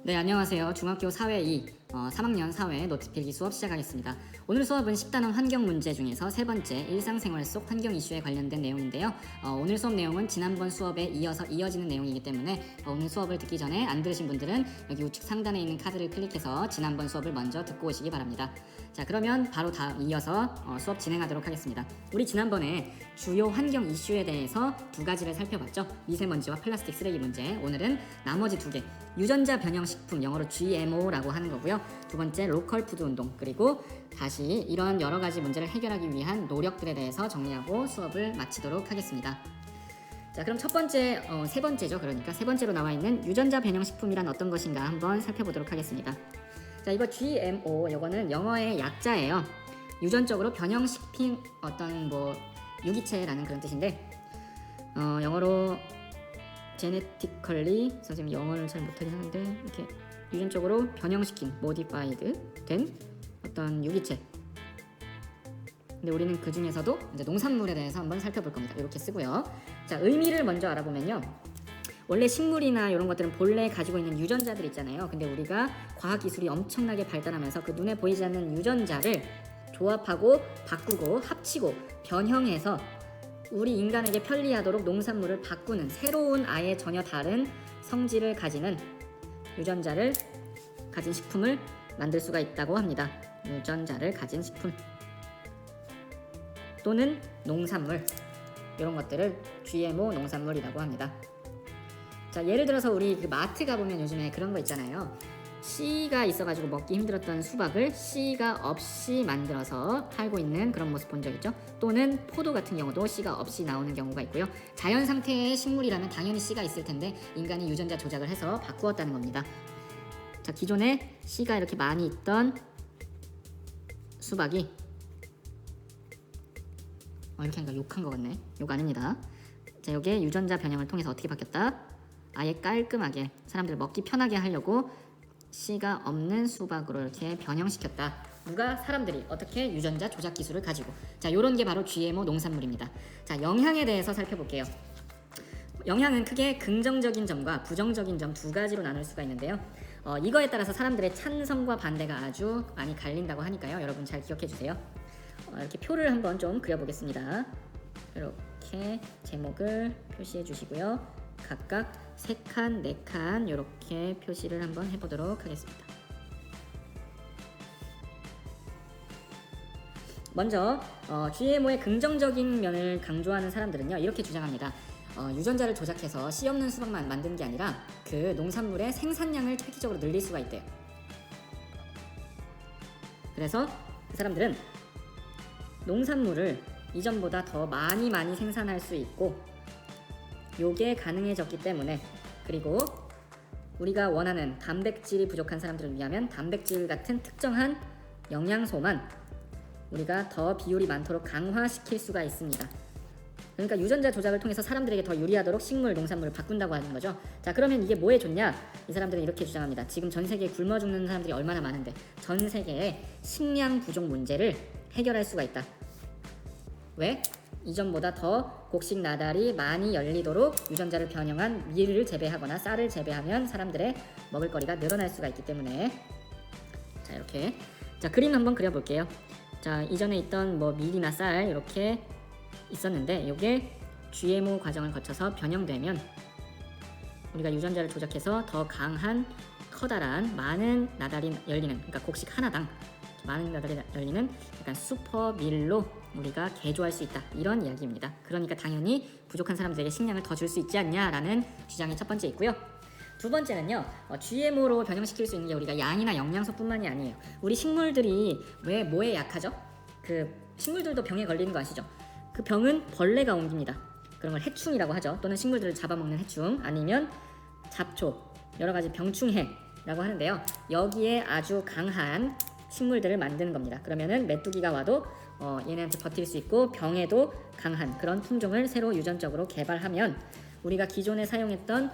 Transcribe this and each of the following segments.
네, 안녕하세요. 중학교 사회 2, 3학년 사회 노트 필기 수업 시작하겠습니다. 오늘 수업은 10단원 환경 문제 중에서 세 번째 일상생활 속 환경 이슈에 관련된 내용인데요. 오늘 수업 내용은 지난번 수업에 이어서 이어지는 내용이기 때문에 오늘 수업을 듣기 전에 안 들으신 분들은 여기 우측 상단에 있는 카드를 클릭해서 지난번 수업을 먼저 듣고 오시기 바랍니다. 자, 그러면 바로 이어서 수업 진행하도록 하겠습니다. 우리 지난번에 주요 환경 이슈에 대해서 두 가지를 살펴봤죠. 미세먼지와 플라스틱 쓰레기 문제. 오늘은 나머지 두 개. 유전자 변형 식품, 영어로 GMO라고 하는 거고요. 두 번째 로컬 푸드 운동, 그리고 다시 이런 여러 가지 문제를 해결하기 위한 노력들에 대해서 정리하고 수업을 마치도록 하겠습니다. 자, 그럼 첫 번째, 세 번째죠. 그러니까 세 번째로 나와 있는 유전자 변형 식품이란 어떤 것인가 한번 살펴보도록 하겠습니다. 자, 이거 GMO, 이거는 영어의 약자예요. 유전적으로 변형시킨 어떤 유기체라는 그런 뜻인데, 영어로 genetically, 선생님 영어를 잘 못하긴 하는데 이렇게 유전적으로 변형시킨, modified 된 어떤 유기체. 근데 우리는 그 중에서도 이제 농산물에 대해서 한번 살펴볼 겁니다. 이렇게 쓰고요. 자, 의미를 먼저 알아보면요. 원래 식물이나 이런 것들은 본래 가지고 있는 유전자들 있잖아요. 근데 우리가 과학기술이 엄청나게 발달하면서 그 눈에 보이지 않는 유전자를 조합하고 바꾸고 합치고 변형해서 우리 인간에게 편리하도록 농산물을 바꾸는 새로운 아예 전혀 다른 성질을 가지는 유전자를 가진 식품을 만들 수가 있다고 합니다. 유전자를 가진 식품 또는 농산물, 이런 것들을 GMO 농산물이라고 합니다. 자, 예를 들어서 우리 그 마트 가보면 요즘에 그런 거 있잖아요. 씨가 있어가지고 먹기 힘들었던 수박을 씨가 없이 만들어서 팔고 있는 그런 모습 본 적 있죠? 또는 포도 같은 경우도 씨가 없이 나오는 경우가 있고요. 자연 상태의 식물이라면 당연히 씨가 있을 텐데 인간이 유전자 조작을 해서 바꾸었다는 겁니다. 자, 기존에 씨가 이렇게 많이 있던 수박이 이렇게 하니까 욕한 것 같네. 욕 아닙니다. 자, 이게 유전자 변형을 통해서 어떻게 바뀌었다? 아예 깔끔하게 사람들 먹기 편하게 하려고 씨가 없는 수박으로 이렇게 변형시켰다. 누가? 사람들이. 어떻게? 유전자 조작 기술을 가지고. 자, 요런 게 바로 GMO 농산물입니다. 자, 영향에 대해서 살펴볼게요. 영향은 크게 긍정적인 점과 부정적인 점 두 가지로 나눌 수가 있는데요. 이거에 따라서 사람들의 찬성과 반대가 아주 많이 갈린다고 하니까요. 여러분 잘 기억해 주세요. 이렇게 표를 한번 좀 그려보겠습니다. 이렇게 제목을 표시해 주시고요. 각각 3칸, 4칸 이렇게 표시를 한번 해보도록 하겠습니다. 먼저 GMO의 긍정적인 면을 강조하는 사람들은요, 이렇게 주장합니다. 유전자를 조작해서 씨 없는 수박만 만드는 게 아니라 그 농산물의 생산량을 획기적으로 늘릴 수가 있대요. 그래서 그 사람들은 농산물을 이전보다 더 많이 생산할 수 있고, 요게 가능해졌기 때문에, 그리고 우리가 원하는 단백질이 부족한 사람들을 위하면 단백질 같은 특정한 영양소만 우리가 더 비율이 많도록 강화시킬 수가 있습니다. 그러니까 유전자 조작을 통해서 사람들에게 더 유리하도록 식물, 농산물을 바꾼다고 하는 거죠. 자, 그러면 이게 뭐에 좋냐? 이 사람들은 이렇게 주장합니다. 지금 전 세계에 굶어 죽는 사람들이 얼마나 많은데 전 세계의 식량 부족 문제를 해결할 수가 있다. 왜? 이전보다 더 곡식 나달이 많이 열리도록 유전자를 변형한 밀을 재배하거나 쌀을 재배하면 사람들의 먹을거리가 늘어날 수가 있기 때문에. 자, 이렇게. 자, 그림 한번 그려볼게요. 자, 이전에 있던 밀이나 쌀 이렇게 있었는데 이게 GMO 과정을 거쳐서 변형되면 우리가 유전자를 조작해서 더 강한 커다란 많은 나달이 열리는, 그러니까 곡식 하나당 많은 나달이 열리는 약간 슈퍼밀로 우리가 개조할 수 있다, 이런 이야기입니다. 그러니까 당연히 부족한 사람들에게 식량을 더 줄 수 있지 않냐라는 주장이 첫 번째 있고요. 두 번째는요, GMO로 변형시킬 수 있는 게 우리가 양이나 영양소뿐만이 아니에요. 우리 식물들이 왜 뭐에 약하죠? 그 식물들도 병에 걸리는 거 아시죠? 그 병은 벌레가 옮깁니다. 그런 걸 해충이라고 하죠. 또는 식물들을 잡아먹는 해충, 아니면 잡초, 여러 가지 병충해라고 하는데요. 여기에 아주 강한 식물들을 만드는 겁니다. 그러면은 메뚜기가 와도 얘네한테 버틸 수 있고 병에도 강한 그런 품종을 새로 유전적으로 개발하면 우리가 기존에 사용했던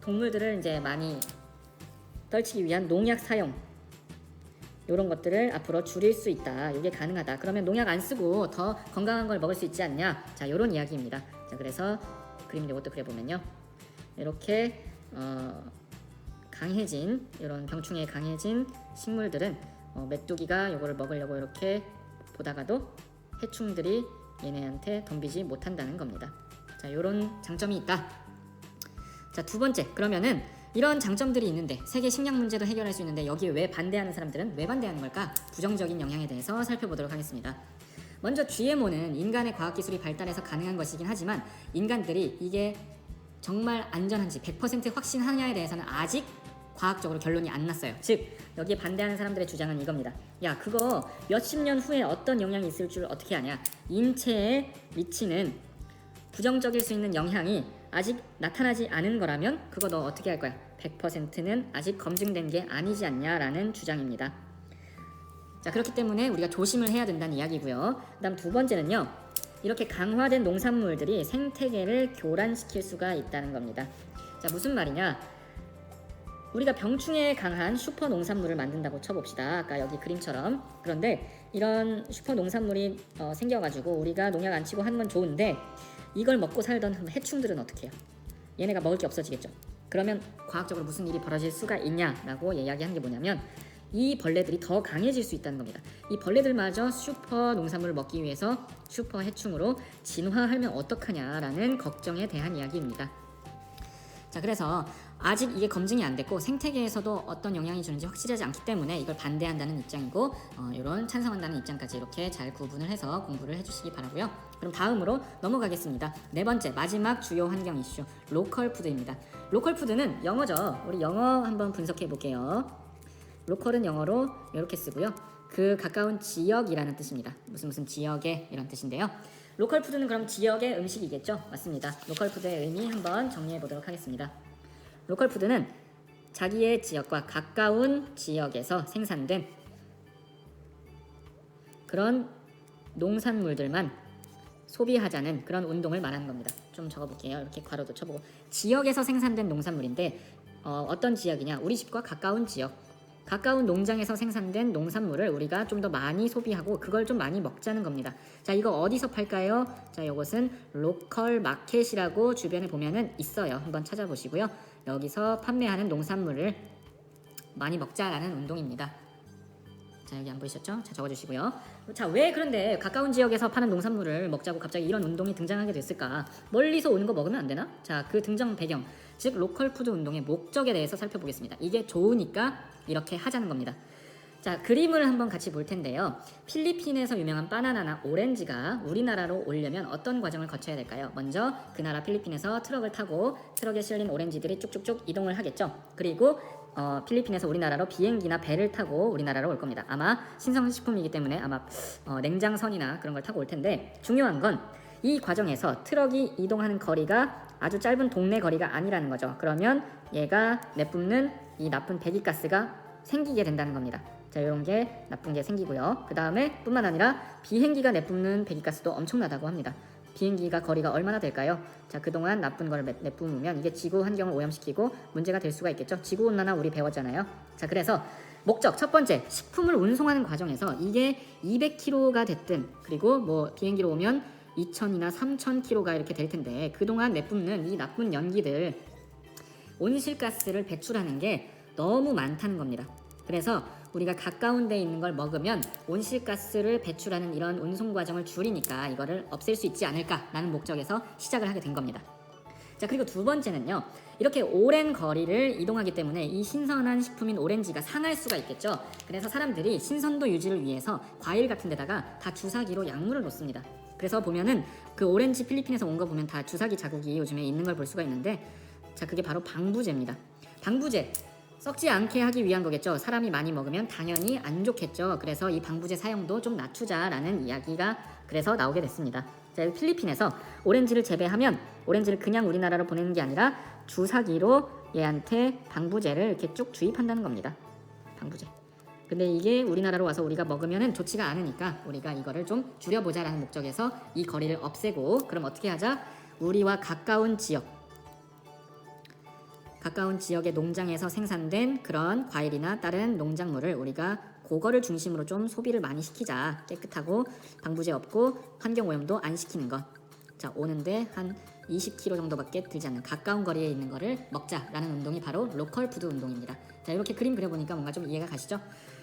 동물들을 이제 많이 떨치기 위한 농약 사용, 이런 것들을 앞으로 줄일 수 있다. 이게 가능하다. 그러면 농약 안 쓰고 더 건강한 걸 먹을 수 있지 않냐? 자, 이런 이야기입니다. 자, 그래서 그림 이것도 그려보면요, 이렇게 강해진 이런 병충해에 강해진 식물들은 메뚜기가 요거를 먹으려고 이렇게 보다가도 해충들이 얘네한테 덤비지 못한다는 겁니다. 자, 요런 장점이 있다. 자, 두 번째, 그러면은 이런 장점들이 있는데 세계 식량 문제도 해결할 수 있는데 여기에 왜 반대하는 사람들은 왜 반대하는 걸까? 부정적인 영향에 대해서 살펴보도록 하겠습니다. 먼저 GMO는 인간의 과학기술이 발달해서 가능한 것이긴 하지만 인간들이 이게 정말 안전한지 100% 확신하냐에 대해서는 아직 과학적으로 결론이 안 났어요. 즉 여기에 반대하는 사람들의 주장은 이겁니다. 야, 그거 몇십 년 후에 어떤 영향이 있을 줄 어떻게 아냐? 인체에 미치는 부정적일 수 있는 영향이 아직 나타나지 않은 거라면 그거 너 어떻게 할 거야? 100%는 아직 검증된 게 아니지 않냐라는 주장입니다. 자, 그렇기 때문에 우리가 조심을 해야 된다는 이야기고요. 그다음 두 번째는요. 이렇게 강화된 농산물들이 생태계를 교란시킬 수가 있다는 겁니다. 자, 무슨 말이냐? 우리가 병충해에 강한 슈퍼 농산물을 만든다고 쳐봅시다. 아까 여기 그림처럼. 그런데 이런 슈퍼 농산물이 생겨가지고 우리가 농약 안 치고 하는 건 좋은데 이걸 먹고 살던 해충들은 어떻게 해요? 얘네가 먹을 게 없어지겠죠. 그러면 과학적으로 무슨 일이 벌어질 수가 있냐라고 이야기한 게 뭐냐면 이 벌레들이 더 강해질 수 있다는 겁니다. 이 벌레들마저 슈퍼 농산물을 먹기 위해서 슈퍼 해충으로 진화하면 어떡하냐라는 걱정에 대한 이야기입니다. 자, 그래서 아직 이게 검증이 안 됐고 생태계에서도 어떤 영향이 주는지 확실하지 않기 때문에 이걸 반대한다는 입장이고 이런 찬성한다는 입장까지 이렇게 잘 구분을 해서 공부를 해주시기 바라고요. 그럼 다음으로 넘어가겠습니다. 네 번째, 마지막 주요 환경 이슈, 로컬 푸드입니다. 로컬 푸드는 영어죠. 우리 영어 한번 분석해 볼게요. 로컬은 영어로 이렇게 쓰고요. 그 가까운 지역이라는 뜻입니다. 무슨 지역의 이런 뜻인데요. 로컬 푸드는 그럼 지역의 음식이겠죠? 맞습니다. 로컬 푸드의 의미 한번 정리해 보도록 하겠습니다. 로컬 푸드는 자기의 지역과 가까운 지역에서 생산된 그런 농산물들만 소비하자는 그런 운동을 말하는 겁니다. 좀 적어볼게요. 이렇게 괄호도 쳐보고 지역에서 생산된 농산물인데 어떤 지역이냐? 우리 집과 가까운 지역, 가까운 농장에서 생산된 농산물을 우리가 좀 더 많이 소비하고 그걸 좀 많이 먹자는 겁니다. 자, 이거 어디서 팔까요? 자, 이것은 로컬 마켓이라고 주변에 보면은 있어요. 한번 찾아보시고요. 여기서 판매하는 농산물을 많이 먹자라는 운동입니다. 자, 여기 안 보이셨죠? 자, 적어주시고요. 자, 왜 그런데 가까운 지역에서 파는 농산물을 먹자고 갑자기 이런 운동이 등장하게 됐을까? 멀리서 오는 거 먹으면 안 되나? 자, 그 등장 배경, 즉 로컬 푸드 운동의 목적에 대해서 살펴보겠습니다. 이게 좋으니까 이렇게 하자는 겁니다. 자, 그림을 한번 같이 볼 텐데요. 필리핀에서 유명한 바나나나 오렌지가 우리나라로 오려면 어떤 과정을 거쳐야 될까요? 먼저 그 나라 필리핀에서 트럭을 타고 트럭에 실린 오렌지들이 쭉쭉쭉 이동을 하겠죠. 그리고 필리핀에서 우리나라로 비행기나 배를 타고 우리나라로 올 겁니다. 아마 신선식품이기 때문에 아마 냉장선이나 그런 걸 타고 올 텐데 중요한 건 이 과정에서 트럭이 이동하는 거리가 아주 짧은 동네 거리가 아니라는 거죠. 그러면 얘가 내뿜는 이 나쁜 배기가스가 생기게 된다는 겁니다. 자, 이런 게 나쁜 게 생기고요. 그 다음에 뿐만 아니라 비행기가 내뿜는 배기가스도 엄청나다고 합니다. 비행기가 거리가 얼마나 될까요? 자, 그동안 나쁜 걸 내뿜으면 이게 지구 환경을 오염시키고 문제가 될 수가 있겠죠. 지구온난화 우리 배웠잖아요. 자, 그래서 목적 첫 번째, 식품을 운송하는 과정에서 이게 200kg가 됐든 그리고 뭐 비행기로 오면 2000이나 3000kg가 이렇게 될 텐데 그동안 내뿜는 이 나쁜 연기들 온실가스를 배출하는 게 너무 많다는 겁니다. 그래서 우리가 가까운 데 있는 걸 먹으면 온실가스를 배출하는 이런 운송 과정을 줄이니까 이거를 없앨 수 있지 않을까라는 목적에서 시작을 하게 된 겁니다. 자, 그리고 두 번째는요. 이렇게 오랜 거리를 이동하기 때문에 이 신선한 식품인 오렌지가 상할 수가 있겠죠. 그래서 사람들이 신선도 유지를 위해서 과일 같은 데다가 다 주사기로 약물을 놓습니다. 그래서 보면은 그 오렌지 필리핀에서 온 거 보면 다 주사기 자국이 요즘에 있는 걸 볼 수가 있는데 자, 그게 바로 방부제입니다. 방부제, 썩지 않게 하기 위한 거겠죠. 사람이 많이 먹으면 당연히 안 좋겠죠. 그래서 이 방부제 사용도 좀 낮추자라는 이야기가 그래서 나오게 됐습니다. 자, 필리핀에서 오렌지를 재배하면 오렌지를 그냥 우리나라로 보내는 게 아니라 주사기로 얘한테 방부제를 이렇게 쭉 주입한다는 겁니다. 방부제. 근데 이게 우리나라로 와서 우리가 먹으면은 좋지가 않으니까 우리가 이거를 좀 줄여보자라는 목적에서 이 거리를 없애고 그럼 어떻게 하자? 우리와 가까운 지역의 농장에서 생산된 그런 과일이나 다른 농작물을 우리가 그거를 중심으로 좀 소비를 많이 시키자. 깨끗하고 방부제 없고 환경오염도 안 시키는 것. 자, 오는데 한 20km 정도밖에 들지 않는 가까운 거리에 있는 거를 먹자라는 운동이 바로 로컬 푸드 운동입니다. 자, 이렇게 그림 그려보니까 뭔가 좀 이해가 가시죠?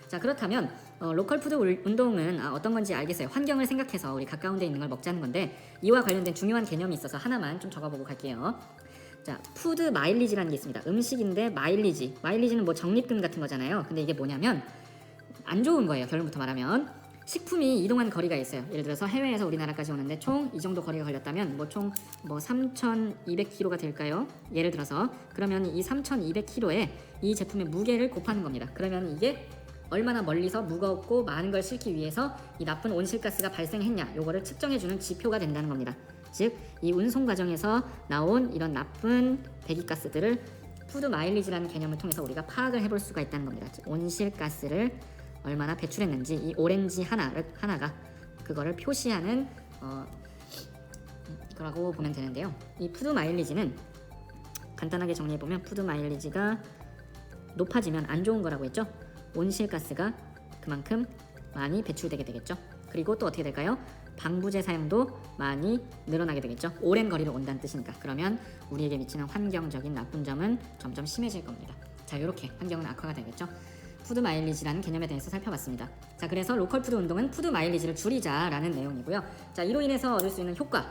자, 그렇다면 로컬 푸드 운동은 어떤 건지 알겠어요. 환경을 생각해서 우리 가까운 데 있는 걸 먹자는 건데, 이와 관련된 중요한 개념이 있어서 하나만 좀 적어보고 갈게요. 자, 푸드 마일리지라는 게 있습니다. 음식인데 마일리지는 뭐 적립금 같은 거잖아요. 근데 이게 뭐냐면 안 좋은 거예요. 결론부터 말하면 식품이 이동한 거리가 있어요. 예를 들어서 해외에서 우리나라까지 오는데 총 이 정도 거리가 걸렸다면 총 3,200kg가 될까요? 예를 들어서 그러면 이 3,200kg에 이 제품의 무게를 곱하는 겁니다. 그러면 이게 얼마나 멀리서 무겁고 많은 걸 싣기 위해서 이 나쁜 온실가스가 발생했냐, 요거를 측정해주는 지표가 된다는 겁니다. 즉, 이 운송 과정에서 나온 이런 나쁜 배기가스들을 푸드 마일리지라는 개념을 통해서 우리가 파악을 해볼 수가 있다는 겁니다. 즉, 온실가스를 얼마나 배출했는지 이 오렌지 하나가 그거를 표시하는 거라고 보면 되는데요. 이 푸드 마일리지는 간단하게 정리해보면 푸드 마일리지가 높아지면 안 좋은 거라고 했죠. 온실가스가 그만큼 많이 배출되게 되겠죠. 그리고 또 어떻게 될까요? 방부제 사용도 많이 늘어나게 되겠죠. 오랜 거리를 온다는 뜻이니까. 그러면 우리에게 미치는 환경적인 나쁜 점은 점점 심해질 겁니다. 자, 이렇게 환경은 악화가 되겠죠. 푸드 마일리지라는 개념에 대해서 살펴봤습니다. 자, 그래서 로컬 푸드 운동은 푸드 마일리지를 줄이자라는 내용이고요. 자, 이로 인해서 얻을 수 있는 효과,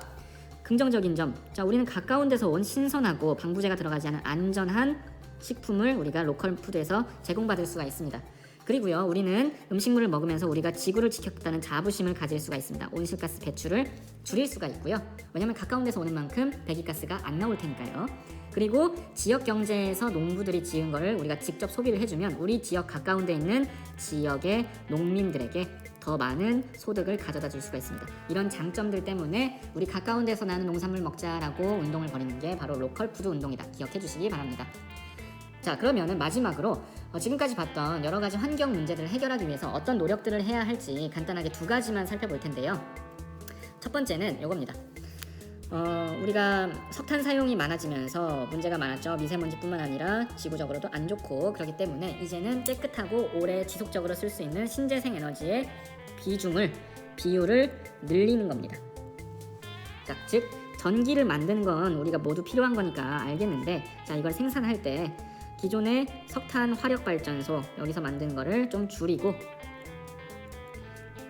긍정적인 점. 자, 우리는 가까운 데서 온 신선하고 방부제가 들어가지 않은 안전한 식품을 우리가 로컬 푸드에서 제공받을 수가 있습니다. 그리고요, 우리는 음식물을 먹으면서 우리가 지구를 지켰다는 자부심을 가질 수가 있습니다. 온실가스 배출을 줄일 수가 있고요. 왜냐하면 가까운 데서 오는 만큼 배기가스가 안 나올 테니까요. 그리고 지역 경제에서 농부들이 지은 거를 우리가 직접 소비를 해주면 우리 지역 가까운 데 있는 지역의 농민들에게 더 많은 소득을 가져다 줄 수가 있습니다. 이런 장점들 때문에 우리 가까운 데서 나는 농산물 먹자라고 운동을 벌이는 게 바로 로컬 푸드 운동이다. 기억해 주시기 바랍니다. 자, 그러면은 마지막으로 지금까지 봤던 여러 가지 환경 문제들을 해결하기 위해서 어떤 노력들을 해야 할지 간단하게 두 가지만 살펴볼 텐데요. 첫 번째는 요겁니다. 우리가 석탄 사용이 많아지면서 문제가 많았죠. 미세먼지뿐만 아니라 지구적으로도 안 좋고, 그렇기 때문에 이제는 깨끗하고 오래 지속적으로 쓸 수 있는 신재생 에너지의 비율을 늘리는 겁니다. 자, 즉 전기를 만드는 건 우리가 모두 필요한 거니까 알겠는데, 자, 이걸 생산할 때 기존의 석탄 화력 발전소 여기서 만든 거를 좀 줄이고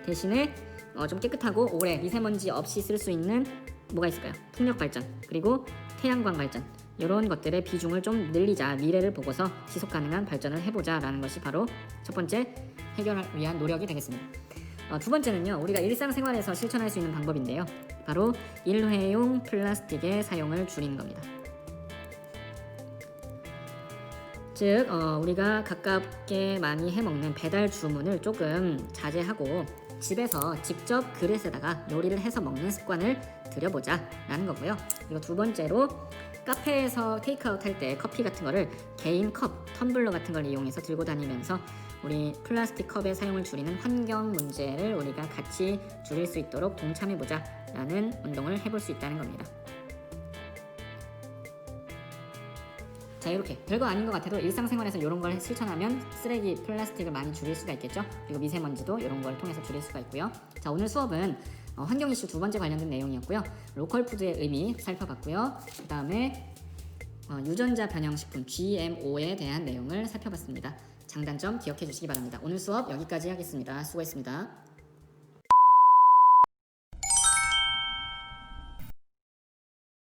대신에 좀 깨끗하고 오래 미세먼지 없이 쓸 수 있는 뭐가 있을까요? 풍력 발전, 그리고 태양광 발전, 이런 것들의 비중을 좀 늘리자. 미래를 보고서 지속 가능한 발전을 해보자 라는 것이 바로 첫 번째 해결을 위한 노력이 되겠습니다. 두 번째는요, 우리가 일상생활에서 실천할 수 있는 방법인데요, 바로 일회용 플라스틱의 사용을 줄이는 겁니다. 즉 우리가 가깝게 많이 해먹는 배달 주문을 조금 자제하고 집에서 직접 그릇에다가 요리를 해서 먹는 습관을 들여보자 라는 거고요. 그리고 두 번째로 카페에서 테이크아웃 할 때 커피 같은 거를 개인 컵, 텀블러 같은 걸 이용해서 들고 다니면서 우리 플라스틱 컵의 사용을 줄이는 환경 문제를 우리가 같이 줄일 수 있도록 동참해보자 라는 운동을 해볼 수 있다는 겁니다. 자, 이렇게 별거 아닌 것 같아도 일상생활에서 이런 걸 실천하면 쓰레기, 플라스틱을 많이 줄일 수가 있겠죠. 그리고 미세먼지도 이런 걸 통해서 줄일 수가 있고요. 자, 오늘 수업은 환경 이슈 두 번째 관련된 내용이었고요. 로컬 푸드의 의미 살펴봤고요. 그 다음에 유전자 변형식품 GMO에 대한 내용을 살펴봤습니다. 장단점 기억해 주시기 바랍니다. 오늘 수업 여기까지 하겠습니다. 수고했습니다.